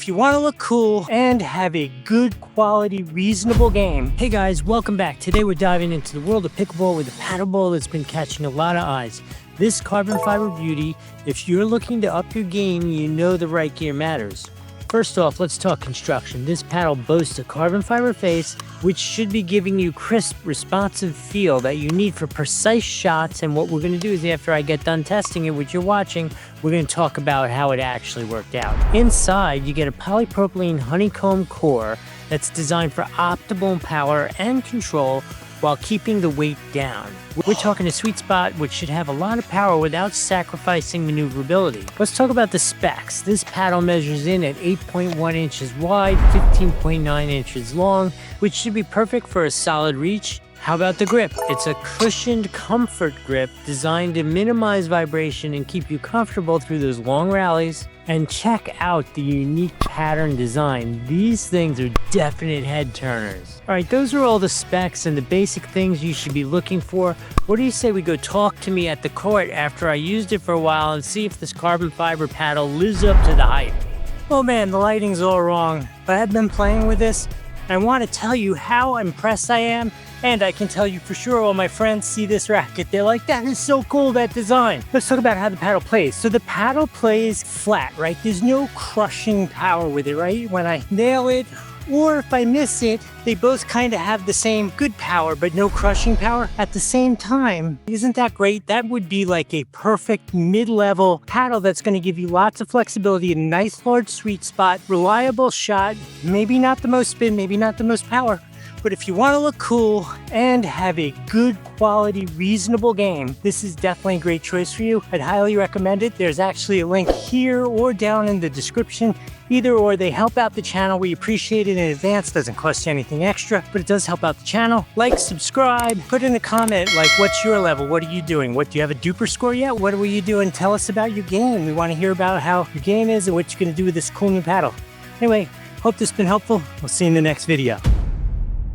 if you want to look cool and have a good quality, reasonable game. Hey guys, welcome back. Today we're diving into the world of pickleball with a paddleball that's been catching a lot of eyes. This carbon fiber beauty, if you're looking to up your game, you know the right gear matters. First off, let's talk construction. This paddle boasts a carbon fiber face, which should be giving you crisp, responsive feel that you need for precise shots. And what we're going to do is after I get done testing it, which you're watching, we're going to talk about how it actually worked out. Inside, you get a polypropylene honeycomb core that's designed for optimal power and control while keeping the weight down. We're talking a sweet spot which should have a lot of power without sacrificing maneuverability. Let's talk about the specs. This paddle measures in at 8.1 inches wide, 15.9 inches long, which should be perfect for a solid reach. How about the grip? It's a cushioned comfort grip designed to minimize vibration and keep you comfortable through those long rallies. And check out the unique pattern design. These things are definite head turners. All right, those are all the specs and the basic things you should be looking for. What do you say we go talk to me at the court after I used it for a while and see if this carbon fiber paddle lives up to the hype? Oh man, the lighting's all wrong, but I've been playing with this. I want to tell you how impressed I am, and I can tell you for sure all my friends see this racket, they're like, that is so cool, that design. Let's talk about how the paddle plays. So the paddle plays flat, right? There's no crushing power with it, right? When I nail it, or if I miss it, they both kind of have the same good power, but no crushing power at the same time. Isn't that great? That would be like a perfect mid-level paddle that's going to give you lots of flexibility, a nice large sweet spot, reliable shot, maybe not the most spin, maybe not the most power. But if you want to look cool and have a good quality, reasonable game, this is definitely a great choice for you. I'd highly recommend it. There's actually a link here or down in the description. Either or, they help out the channel. We appreciate it in advance. Doesn't cost you anything extra, but it does help out the channel. Like, subscribe, put in a comment, like, what's your level? What are you doing? Do you have a duper score yet? What were you doing? Tell us about your game. We want to hear about how your game is and what you're going to do with this cool new paddle. Anyway, hope this has been helpful. We'll see you in the next video.